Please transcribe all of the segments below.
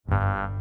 Hello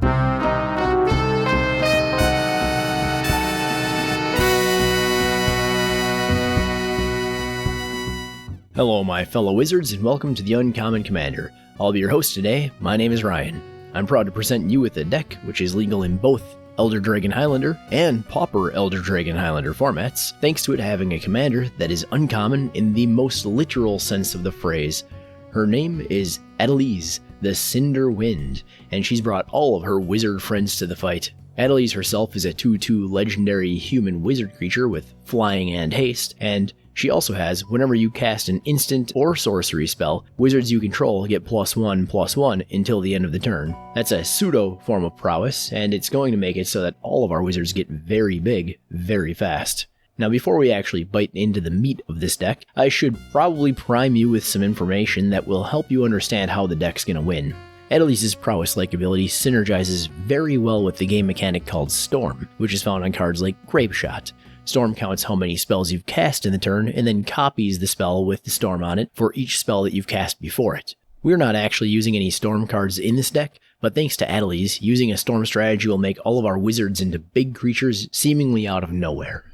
my fellow wizards and welcome to the Uncommon Commander. I'll be your host today. My name is Ryan. I'm proud to present you with a deck which is legal in both Elder Dragon Highlander and Pauper Elder Dragon Highlander formats, thanks to it having a commander that is uncommon in the most literal sense of the phrase. Her name is Adeliz, the Cinder Wind, and she's brought all of her wizard friends to the fight. Adeliz herself is a 2/2 legendary human wizard creature with flying and haste, and she also has, whenever you cast an instant or sorcery spell, wizards you control get +1/+1 until the end of the turn. That's a pseudo form of prowess, and it's going to make it so that all of our wizards get very big, very fast. Now before we actually bite into the meat of this deck, I should probably prime you with some information that will help you understand how the deck's going to win. Adeliz's prowess-like ability synergizes very well with the game mechanic called Storm, which is found on cards like Grape Shot. Storm counts how many spells you've cast in the turn, and then copies the spell with the Storm on it for each spell that you've cast before it. We're not actually using any Storm cards in this deck, but thanks to Adeliz, using a Storm strategy will make all of our wizards into big creatures seemingly out of nowhere.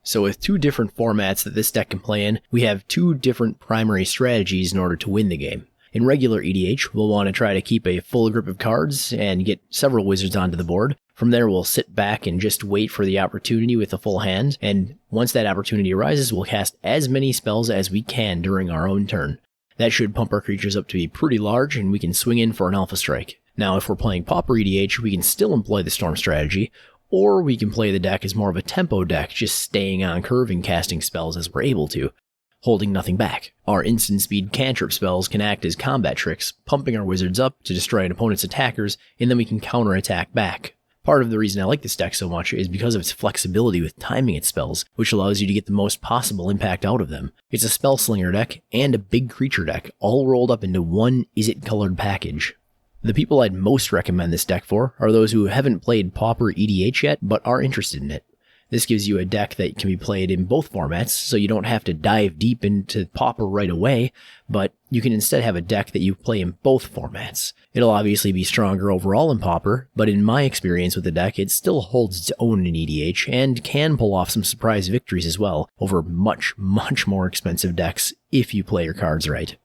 So with two different formats that this deck can play in, we have two different primary strategies in order to win the game. In regular EDH, we'll want to try to keep a full grip of cards and get several wizards onto the board. From there, we'll sit back and just wait for the opportunity with a full hand, and once that opportunity arises, we'll cast as many spells as we can during our own turn. That should pump our creatures up to be pretty large, and we can swing in for an alpha strike. Now, if we're playing Pauper EDH, we can still employ the Storm strategy, or we can play the deck as more of a tempo deck, just staying on curve and casting spells as we're able to, holding nothing back. Our instant speed cantrip spells can act as combat tricks, pumping our wizards up to destroy an opponent's attackers, and then we can counterattack back. Part of the reason I like this deck so much is because of its flexibility with timing its spells, which allows you to get the most possible impact out of them. It's a spell slinger deck and a big creature deck, all rolled up into one Izzet colored package. The people I'd most recommend this deck for are those who haven't played Pauper EDH yet, but are interested in it. This gives you a deck that can be played in both formats, so you don't have to dive deep into Pauper right away, but you can instead have a deck that you play in both formats. It'll obviously be stronger overall in Pauper, but in my experience with the deck, it still holds its own in EDH, and can pull off some surprise victories as well, over much more expensive decks if you play your cards right.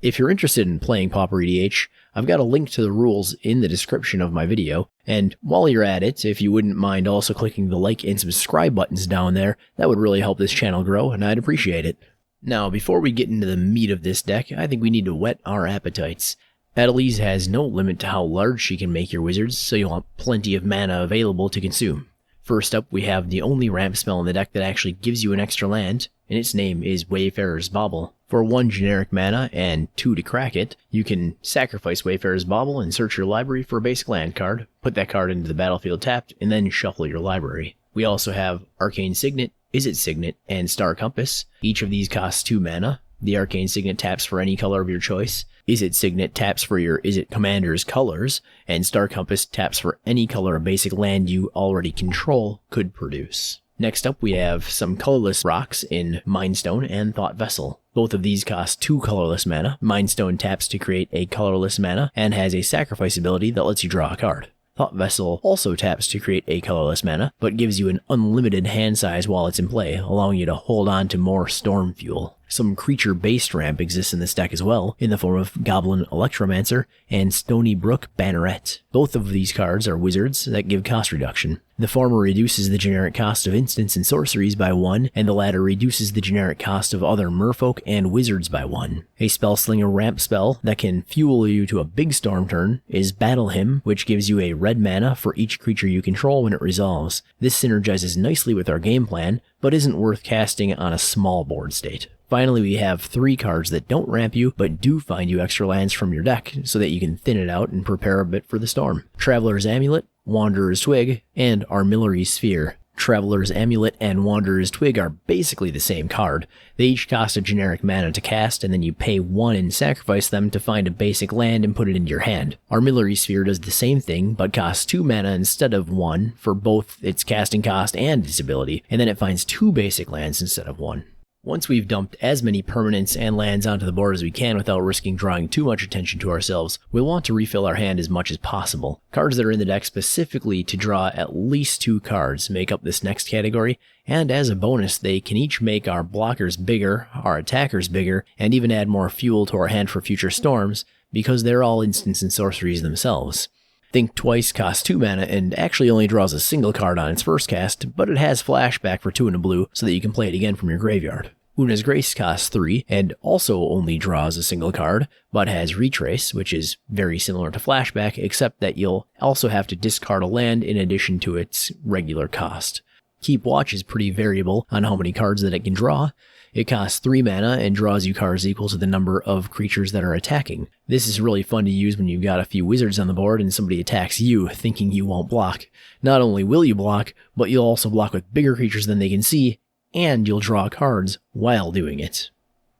If you're interested in playing Pauper EDH, I've got a link to the rules in the description of my video, and while you're at it, if you wouldn't mind also clicking the like and subscribe buttons down there, that would really help this channel grow, and I'd appreciate it. Now, before we get into the meat of this deck, I think we need to whet our appetites. Adeliz has no limit to how large she can make your wizards, so you'll have plenty of mana available to consume. First up, we have the only ramp spell in the deck that actually gives you an extra land, and its name is Wayfarer's Bauble. For 1 generic mana and 2 to crack it, you can sacrifice Wayfarer's Bauble and search your library for a basic land card, put that card into the battlefield tapped, and then shuffle your library. We also have Arcane Signet, Izzet Signet, and Star Compass. Each of these costs 2 mana. The Arcane Signet taps for any color of your choice. Izzet Signet taps for your Izzet Commander's colors, and Star Compass taps for any color a basic land you already control could produce. Next up, we have some colorless rocks in Mindstone and Thought Vessel. Both of these cost 2 colorless mana. Mindstone taps to create a colorless mana and has a sacrifice ability that lets you draw a card. Thought Vessel also taps to create a colorless mana, but gives you an unlimited hand size while it's in play, allowing you to hold on to more storm fuel. Some creature-based ramp exists in this deck as well, in the form of Goblin Electromancer and Stony Brook Banneret. Both of these cards are wizards that give cost reduction. The former reduces the generic cost of instants and sorceries by 1, and the latter reduces the generic cost of other merfolk and wizards by 1. A Spellslinger ramp spell that can fuel you to a big storm turn is Battle Hymn, which gives you a red mana for each creature you control when it resolves. This synergizes nicely with our game plan, but isn't worth casting on a small board state. Finally, we have 3 cards that don't ramp you, but do find you extra lands from your deck, so that you can thin it out and prepare a bit for the storm. Traveler's Amulet, Wanderer's Twig, and Armillary Sphere. Traveler's Amulet and Wanderer's Twig are basically the same card. They each cost a generic mana to cast, and then you pay 1 and sacrifice them to find a basic land and put it into your hand. Armillary Sphere does the same thing, but costs 2 mana instead of 1 for both its casting cost and its ability, and then it finds 2 basic lands instead of 1. Once we've dumped as many permanents and lands onto the board as we can without risking drawing too much attention to ourselves, we'll want to refill our hand as much as possible. Cards that are in the deck specifically to draw at least 2 cards make up this next category, and as a bonus they can each make our blockers bigger, our attackers bigger, and even add more fuel to our hand for future storms, because they're all instants and sorceries themselves. Think Twice costs 2 mana and actually only draws a single card on its first cast, but it has flashback for 2 and a blue so that you can play it again from your graveyard. Una's Grace costs 3 and also only draws a single card, but has Retrace, which is very similar to flashback, except that you'll also have to discard a land in addition to its regular cost. Keep Watch is pretty variable on how many cards that it can draw. It costs 3 mana and draws you cards equal to the number of creatures that are attacking. This is really fun to use when you've got a few wizards on the board and somebody attacks you thinking you won't block. Not only will you block, but you'll also block with bigger creatures than they can see, and you'll draw cards while doing it.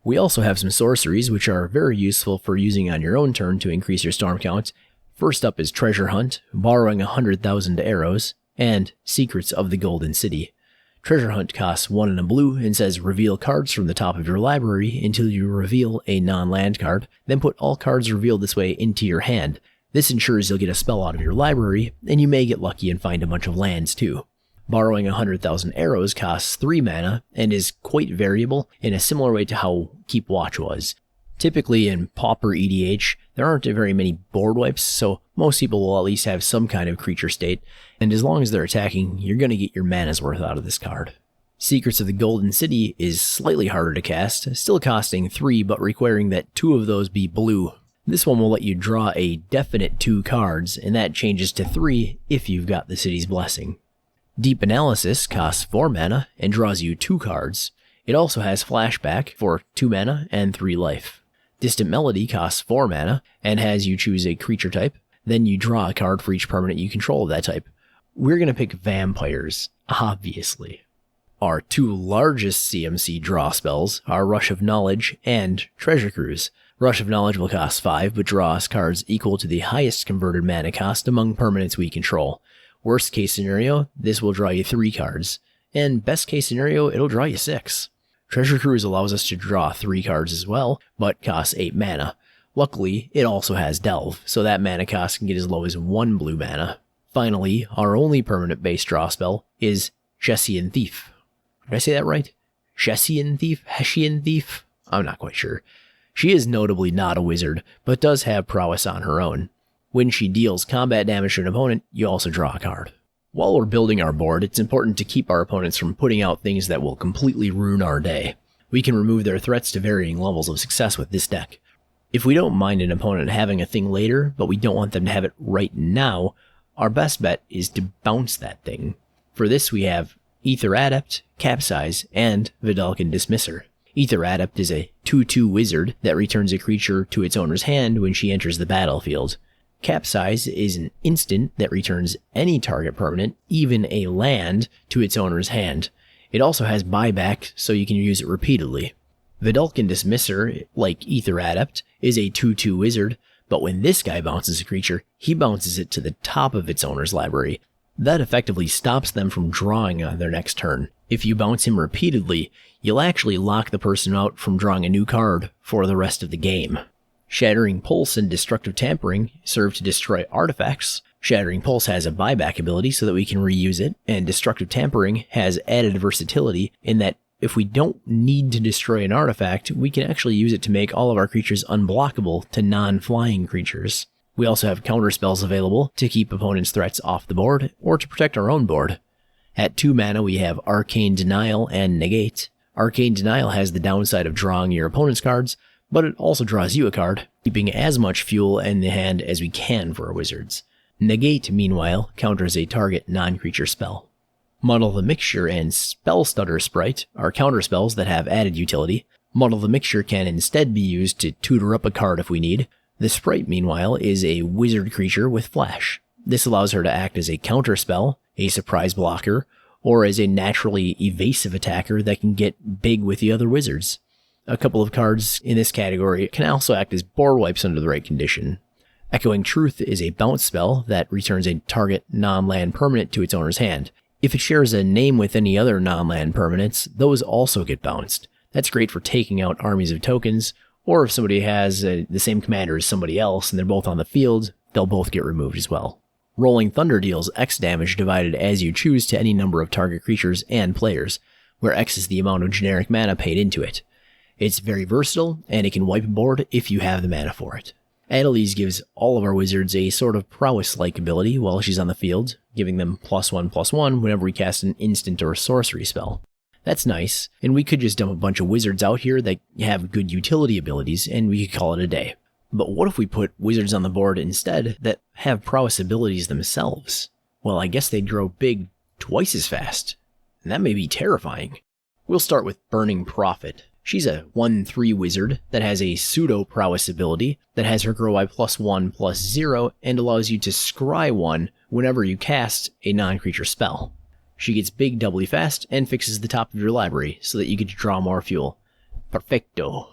We also have some sorceries which are very useful for using on your own turn to increase your storm count. First up is Treasure Hunt, borrowing 100,000 arrows, and Secrets of the Golden City. Treasure Hunt costs 1 and a blue and says reveal cards from the top of your library until you reveal a non-land card, then put all cards revealed this way into your hand. This ensures you'll get a spell out of your library, and you may get lucky and find a bunch of lands too. Borrowing 100,000 arrows costs 3 mana and is quite variable in a similar way to how Keep Watch was. Typically in Pauper EDH, there aren't very many board wipes, so most people will at least have some kind of creature state, and as long as they're attacking, you're going to get your mana's worth out of this card. Secrets of the Golden City is slightly harder to cast, still costing 3 but requiring that 2 of those be blue. This one will let you draw a definite 2 cards, and that changes to 3 if you've got the city's blessing. Deep Analysis costs 4 mana and draws you 2 cards. It also has flashback for 2 mana and 3 life. Distant Melody costs 4 mana and has you choose a creature type, then you draw a card for each permanent you control of that type. We're going to pick vampires, obviously. Our 2 largest CMC draw spells are Rush of Knowledge and Treasure Cruise. Rush of Knowledge will cost 5 but draws cards equal to the highest converted mana cost among permanents we control. Worst case scenario, this will draw you 3 cards, and best case scenario, it'll draw you 6. Treasure Cruise allows us to draw 3 cards as well, but costs 8 mana. Luckily, it also has Delve, so that mana cost can get as low as 1 blue mana. Finally, our only permanent-based draw spell is Hessian Thief. Did I say that right? Hessian Thief? Hessian Thief? I'm not quite sure. She is notably not a wizard, but does have prowess on her own. When she deals combat damage to an opponent, you also draw a card. While we're building our board, it's important to keep our opponents from putting out things that will completely ruin our day. We can remove their threats to varying levels of success with this deck. If we don't mind an opponent having a thing later, but we don't want them to have it right now, our best bet is to bounce that thing. For this we have Aether Adept, Capsize, and Vedalken Dismisser. Aether Adept is a 2/2 wizard that returns a creature to its owner's hand when she enters the battlefield. Capsize is an instant that returns any target permanent, even a land, to its owner's hand. It also has buyback, so you can use it repeatedly. Vedalken Dismisser, like Aether Adept, is a 2/2 wizard, but when this guy bounces a creature, he bounces it to the top of its owner's library. That effectively stops them from drawing on their next turn. If you bounce him repeatedly, you'll actually lock the person out from drawing a new card for the rest of the game. Shattering Pulse and Destructive Tampering serve to destroy artifacts. Shattering Pulse has a buyback ability so that we can reuse it, and Destructive Tampering has added versatility in that if we don't need to destroy an artifact, we can actually use it to make all of our creatures unblockable to non-flying creatures. We also have counterspells available to keep opponents' threats off the board, or to protect our own board. At 2 mana we have Arcane Denial and Negate. Arcane Denial has the downside of drawing your opponent's cards, but it also draws you a card, keeping as much fuel in the hand as we can for our wizards. Negate, meanwhile, counters a target non-creature spell. Muddle the Mixture and Spell Stutter Sprite are counterspells that have added utility. Muddle the Mixture can instead be used to tutor up a card if we need. The Sprite, meanwhile, is a wizard creature with flash. This allows her to act as a counterspell, a surprise blocker, or as a naturally evasive attacker that can get big with the other wizards. A couple of cards in this category can also act as board wipes under the right condition. Echoing Truth is a bounce spell that returns a target non-land permanent to its owner's hand. If it shares a name with any other non-land permanents, those also get bounced. That's great for taking out armies of tokens, or if somebody has the same commander as somebody else and they're both on the field, they'll both get removed as well. Rolling Thunder deals X damage divided as you choose to any number of target creatures and players, where X is the amount of generic mana paid into it. It's very versatile, and it can wipe a board if you have the mana for it. Adeliz gives all of our wizards a sort of prowess-like ability while she's on the field, giving them +1/+1 whenever we cast an instant or a sorcery spell. That's nice, and we could just dump a bunch of wizards out here that have good utility abilities, and we could call it a day. But what if we put wizards on the board instead that have prowess abilities themselves? Well, I guess they'd grow big twice as fast, and that may be terrifying. We'll start with Burning Prophet. She's a 1/3 wizard that has a pseudo prowess ability that has her grow by +1/+0 and allows you to scry 1 whenever you cast a non-creature spell. She gets big doubly fast and fixes the top of your library so that you get to draw more fuel. Perfecto.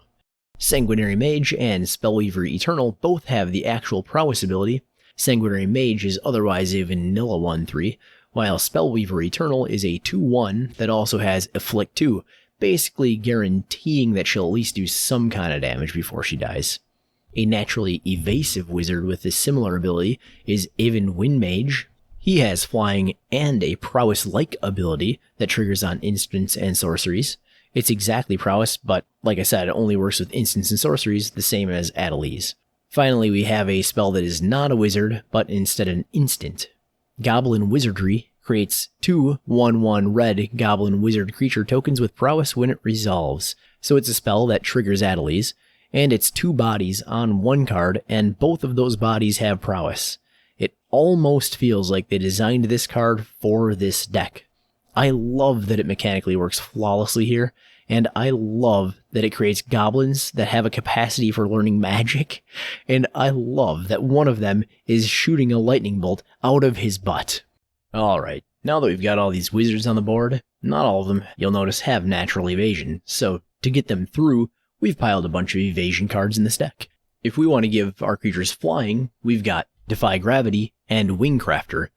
Sanguinary Mage and Spellweaver Eternal both have the actual prowess ability. Sanguinary Mage is otherwise a vanilla 1/3, while Spellweaver Eternal is a 2/1 that also has Afflict 2, basically guaranteeing that she'll at least do some kind of damage before she dies. A naturally evasive wizard with a similar ability is Aven Wind Mage. He has flying and a prowess-like ability that triggers on instants and sorceries. It's exactly prowess, but like I said, it only works with instants and sorceries, the same as Adeliz. Finally, we have a spell that is not a wizard, but instead an instant. Goblin Wizardry creates 2 1/1 red goblin wizard creature tokens with prowess when it resolves. So it's a spell that triggers Adeliz, and it's 2 bodies on 1 card, and both of those bodies have prowess. It almost feels like they designed this card for this deck. I love that it mechanically works flawlessly here, and I love that it creates goblins that have a capacity for learning magic, and I love that one of them is shooting a lightning bolt out of his butt. Alright, now that we've got all these wizards on the board, not all of them, you'll notice, have natural evasion, so to get them through, we've piled a bunch of evasion cards in this deck. If we want to give our creatures flying, we've got Defy Gravity and Wingcrafter.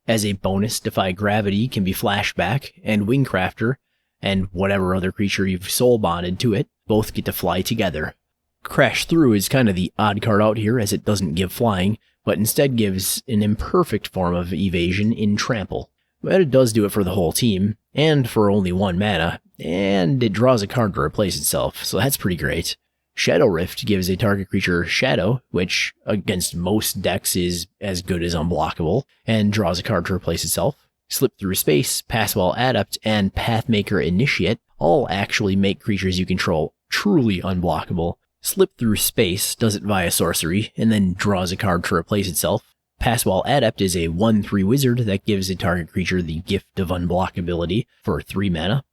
As a bonus, Defy Gravity can be flashback, and Wingcrafter, and whatever other creature you've soul bonded to it, both get to fly together. Crash Through is kind of the odd card out here as it doesn't give flying, but instead gives an imperfect form of evasion in Trample. But it does do it for the whole team, and for only 1 mana, and it draws a card to replace itself, so that's pretty great. Shadow Rift gives a target creature Shadow, which against most decks is as good as unblockable, and draws a card to replace itself. Slip Through Space, Passwell Adept, and Pathmaker Initiate all actually make creatures you control truly unblockable. Slip Through Space does it via sorcery, and then draws a card to replace itself. Passwell Adept is a 1/3 wizard that gives a target creature the gift of unblockability for 3 mana.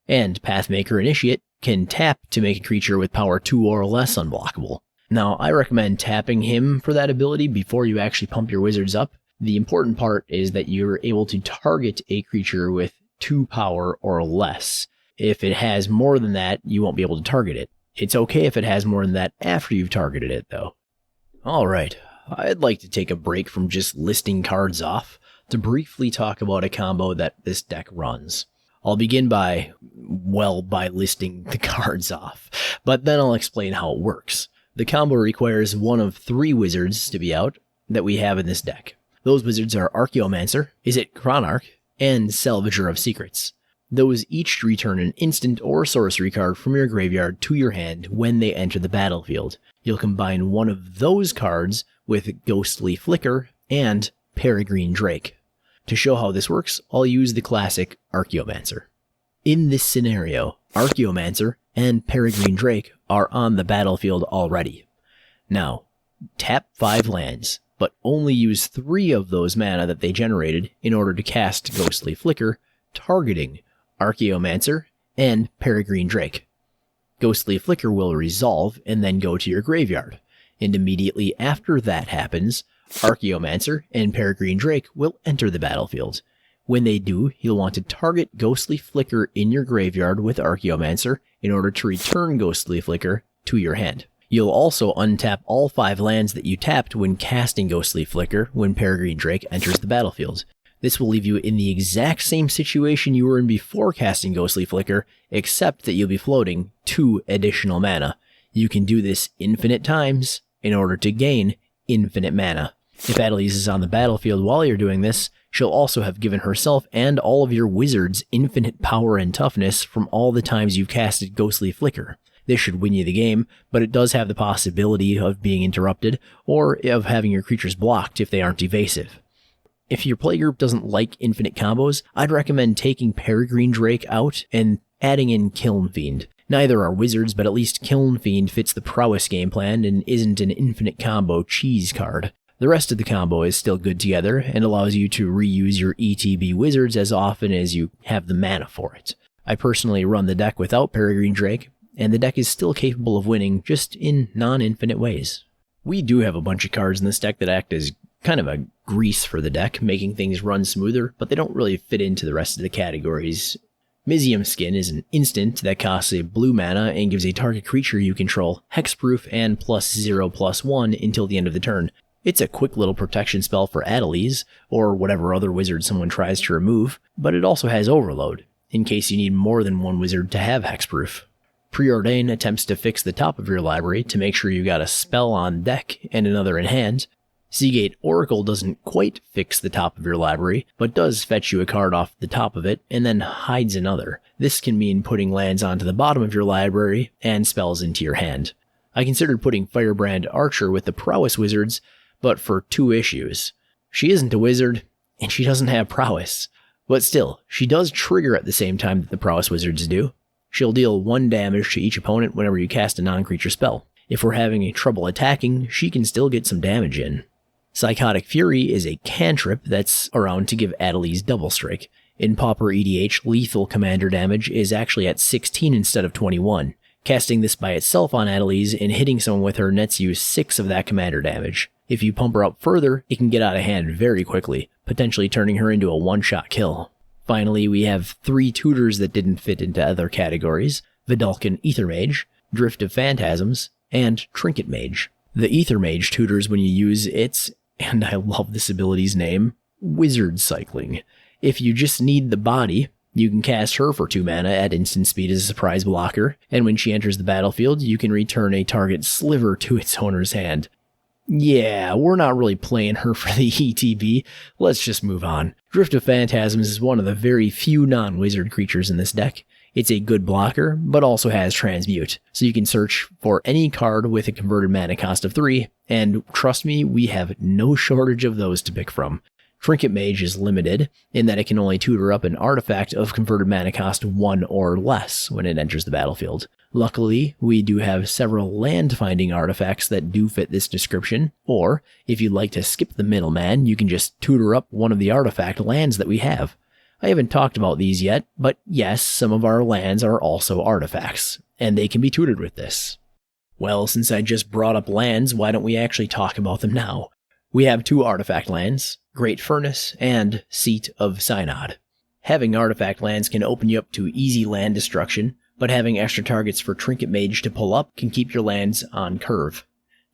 And Pathmaker Initiate can tap to make a creature with power 2 or less unblockable. Now, I recommend tapping him for that ability before you actually pump your wizards up. The important part is that you're able to target a creature with 2 power or less. If it has more than that, you won't be able to target it. It's okay if it has more than that after you've targeted it, though. Alright, I'd like to take a break from just listing cards off to briefly talk about a combo that this deck runs. I'll begin by listing the cards off, but then I'll explain how it works. The combo requires one of 3 wizards to be out that we have in this deck. Those wizards are Archaeomancer, Izzet Chronarch, and Salvager of Secrets. Those each return an instant or sorcery card from your graveyard to your hand when they enter the battlefield. You'll combine one of those cards with Ghostly Flicker and Peregrine Drake. To show how this works, I'll use the classic Archaeomancer. In this scenario, Archaeomancer and Peregrine Drake are on the battlefield already. Now, tap 5 lands, but only use 3 of those mana that they generated in order to cast Ghostly Flicker, targeting Archaeomancer and Peregrine Drake. Ghostly Flicker will resolve and then go to your graveyard, and immediately after that happens, Archaeomancer and Peregrine Drake will enter the battlefield. When they do, you'll want to target Ghostly Flicker in your graveyard with Archaeomancer in order to return Ghostly Flicker to your hand. You'll also untap all 5 lands that you tapped when casting Ghostly Flicker when Peregrine Drake enters the battlefield. This will leave you in the exact same situation you were in before casting Ghostly Flicker, except that you'll be floating 2 additional mana. You can do this infinite times in order to gain infinite mana. If Adeliz is on the battlefield while you're doing this, she'll also have given herself and all of your wizards infinite power and toughness from all the times you've casted Ghostly Flicker. This should win you the game, but it does have the possibility of being interrupted, or of having your creatures blocked if they aren't evasive. If your playgroup doesn't like infinite combos, I'd recommend taking Peregrine Drake out and adding in Kiln Fiend. Neither are wizards, but at least Kiln Fiend fits the Prowess game plan and isn't an infinite combo cheese card. The rest of the combo is still good together and allows you to reuse your ETB wizards as often as you have the mana for it. I personally run the deck without Peregrine Drake, and the deck is still capable of winning, just in non-infinite ways. We do have a bunch of cards in this deck that act as kind of a grease for the deck, making things run smoother, but they don't really fit into the rest of the categories. Mizium Skin is an instant that costs a blue mana and gives a target creature you control hexproof and +0/+1 until the end of the turn. It's a quick little protection spell for Adeliz, or whatever other wizard someone tries to remove, but it also has Overload, in case you need more than one wizard to have hexproof. Preordain attempts to fix the top of your library to make sure you got a spell on deck and another in hand. Seagate Oracle doesn't quite fix the top of your library, but does fetch you a card off the top of it and then hides another. This can mean putting lands onto the bottom of your library and spells into your hand. I considered putting Firebrand Archer with the Prowess wizards, but for 2 issues. She isn't a wizard, and she doesn't have Prowess. But still, she does trigger at the same time that the Prowess wizards do. She'll deal 1 damage to each opponent whenever you cast a non-creature spell. If we're having trouble attacking, she can still get some damage in. Psychotic Fury is a cantrip that's around to give Adeliz double strike. In Pauper EDH, lethal commander damage is actually at 16 instead of 21. Casting this by itself on Adeliz and hitting someone with her nets you 6 of that commander damage. If you pump her up further, it can get out of hand very quickly, potentially turning her into a one-shot kill. Finally, we have 3 tutors that didn't fit into other categories: Vidalcan Ether Mage, Drift of Phantasms, and Trinket Mage. The Ether Mage tutors when you use its, and I love this ability's name, Wizard Cycling. If you just need the body, you can cast her for 2 mana at instant speed as a surprise blocker, and when she enters the battlefield, you can return a target sliver to its owner's hand. Yeah, we're not really playing her for the ETB, let's just move on. Drift of Phantasms is one of the very few non-wizard creatures in this deck. It's a good blocker, but also has Transmute, so you can search for any card with a converted mana cost of 3, and trust me, we have no shortage of those to pick from. Trinket Mage is limited, in that it can only tutor up an artifact of converted mana cost 1 or less when it enters the battlefield. Luckily, we do have several land-finding artifacts that do fit this description, or, if you'd like to skip the middleman, you can just tutor up one of the artifact lands that we have. I haven't talked about these yet, but yes, some of our lands are also artifacts, and they can be tutored with this. Well, since I just brought up lands, why don't we actually talk about them now? We have 2 artifact lands, Great Furnace and Seat of Synod. Having artifact lands can open you up to easy land destruction, but having extra targets for Trinket Mage to pull up can keep your lands on curve.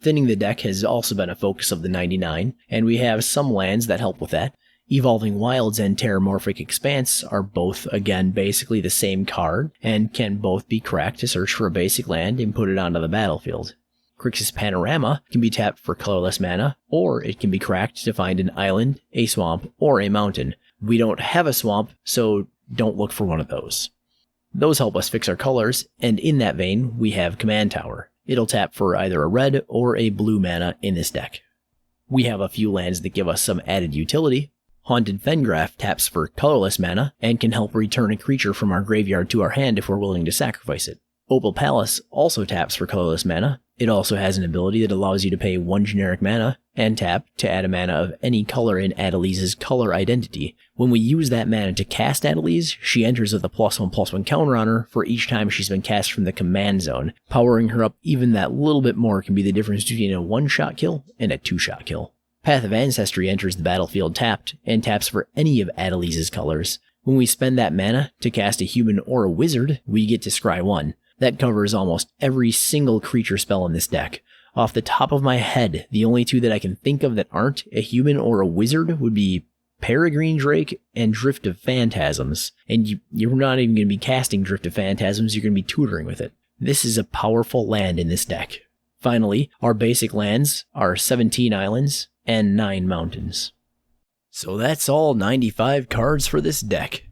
Thinning the deck has also been a focus of the 99, and we have some lands that help with that. Evolving Wilds and Terramorphic Expanse are both, again, basically the same card, and can both be cracked to search for a basic land and put it onto the battlefield. Crixus Panorama can be tapped for colorless mana, or it can be cracked to find an island, a swamp, or a mountain. We don't have a swamp, so don't look for one of those. Those help us fix our colors, and in that vein, we have Command Tower. It'll tap for either a red or a blue mana in this deck. We have a few lands that give us some added utility. Haunted Fengraf taps for colorless mana, and can help return a creature from our graveyard to our hand if we're willing to sacrifice it. Opal Palace also taps for colorless mana. It also has an ability that allows you to pay 1 generic mana, and tap to add a mana of any color in Adeliz's color identity. When we use that mana to cast Adeliz, she enters with a +1/+1 counter on her for each time she's been cast from the command zone. Powering her up even that little bit more can be the difference between a 1-shot kill and a 2-shot kill. Path of Ancestry enters the battlefield tapped, and taps for any of Adeliz's colors. When we spend that mana to cast a human or a wizard, we get to scry 1. That covers almost every single creature spell in this deck. Off the top of my head, the only 2 that I can think of that aren't a human or a wizard would be Peregrine Drake and Drift of Phantasms. And you're not even going to be casting Drift of Phantasms, you're going to be tutoring with it. This is a powerful land in this deck. Finally, our basic lands are 17 islands and 9 mountains. So that's all 95 cards for this deck.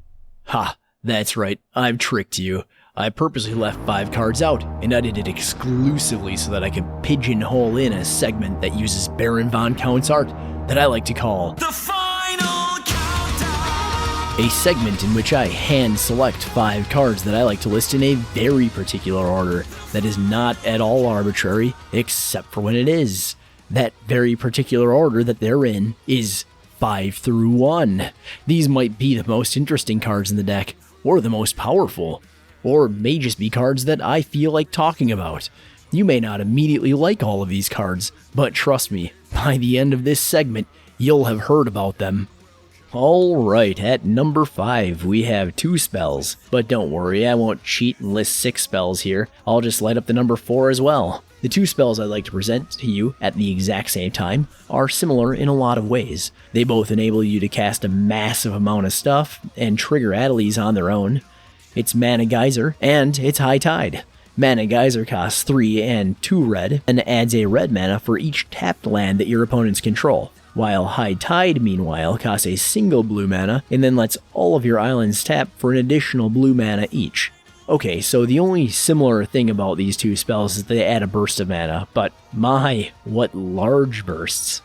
Ha, that's right, I've tricked you. I purposely left 5 cards out, and I did it exclusively so that I could pigeonhole in a segment that uses Baron von Count's art that I like to call The Final Countdown! A segment in which I hand select 5 cards that I like to list in a very particular order that is not at all arbitrary, except for when it is. That very particular order that they're in is 5 through 1. These might be the most interesting cards in the deck, or the most powerful, or may just be cards that I feel like talking about. You may not immediately like all of these cards, but trust me, by the end of this segment, you'll have heard about them. Alright, at number 5, we have 2 spells, but don't worry, I won't cheat and list 6 spells here, I'll just light up the number 4 as well. The 2 spells I'd like to present to you at the exact same time are similar in a lot of ways. They both enable you to cast a massive amount of stuff and trigger Adeliz on their own. It's Mana Geyser, and it's High Tide. Mana Geyser costs 3 and 2 red, and adds a red mana for each tapped land that your opponents control, while High Tide, meanwhile, costs a single blue mana, and then lets all of your islands tap for an additional blue mana each. Okay, so the only similar thing about these 2 spells is they add a burst of mana, but my, what large bursts.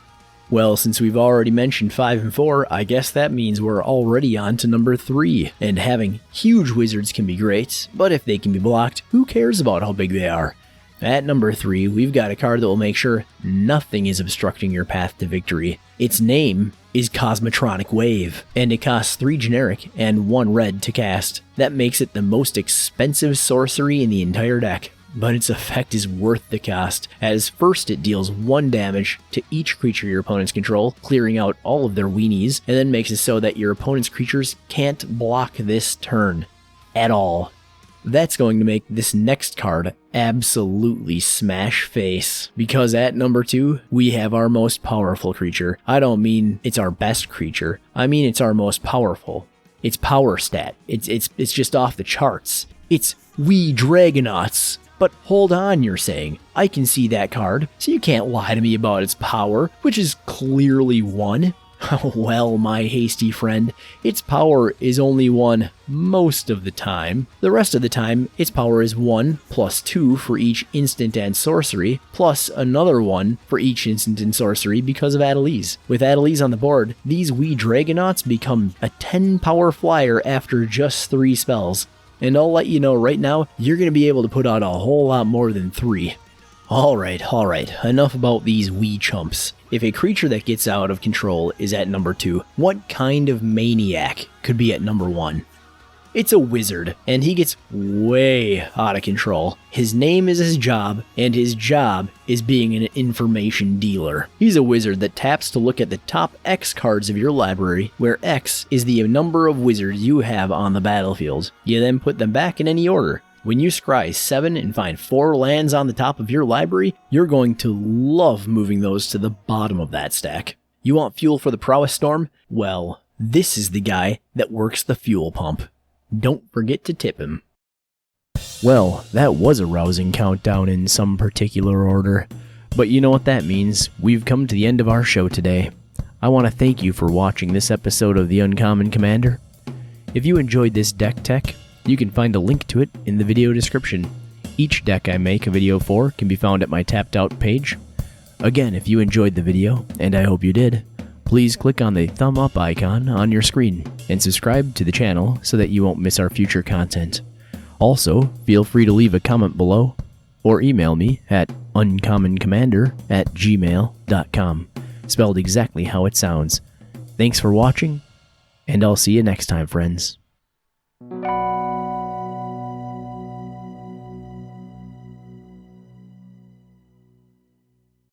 Well, since we've already mentioned 5 and 4, I guess that means we're already on to number 3. And having huge wizards can be great, but if they can be blocked, who cares about how big they are? At number 3, we've got a card that will make sure nothing is obstructing your path to victory. Its name is Cosmotronic Wave, and it costs 3 generic and 1 red to cast. That makes it the most expensive sorcery in the entire deck. But its effect is worth the cost, as first it deals 1 damage to each creature your opponents control, clearing out all of their weenies, and then makes it so that your opponent's creatures can't block this turn at all. That's going to make this next card absolutely smash face, because at number 2, we have our most powerful creature. I don't mean it's our best creature, I mean it's our most powerful. Its power stat, it's just off the charts. It's We Dragonauts. But hold on, you're saying. I can see that card, so you can't lie to me about its power, which is clearly 1. Well, my hasty friend, its power is only 1 most of the time. The rest of the time, its power is 1 plus 2 for each instant and sorcery, plus another 1 for each instant and sorcery because of Adeliz. With Adeliz on the board, these wee Dragonauts become a 10 power flyer after just 3 spells. And I'll let you know right now, you're going to be able to put out a whole lot more than 3. Alright, enough about these wee chumps. If a creature that gets out of control is at number 2, what kind of maniac could be at number 1? It's a wizard, and he gets way out of control. His name is his job, and his job is being an information dealer. He's a wizard that taps to look at the top X cards of your library, where X is the number of wizards you have on the battlefield. You then put them back in any order. When you scry 7 and find 4 lands on the top of your library, you're going to love moving those to the bottom of that stack. You want fuel for the Prowess storm? Well, this is the guy that works the fuel pump. Don't forget to tip him. Well, that was a rousing countdown in some particular order. But you know what that means. We've come to the end of our show today. I want to thank you for watching this episode of The Uncommon Commander. If you enjoyed this deck tech, you can find a link to it in the video description. Each deck I make a video for can be found at my tapped out page. Again, if you enjoyed the video, and I hope you did, please click on the thumb up icon on your screen and subscribe to the channel so that you won't miss our future content. Also, feel free to leave a comment below or email me at uncommoncommander@gmail.com, spelled exactly how it sounds. Thanks for watching, and I'll see you next time, friends.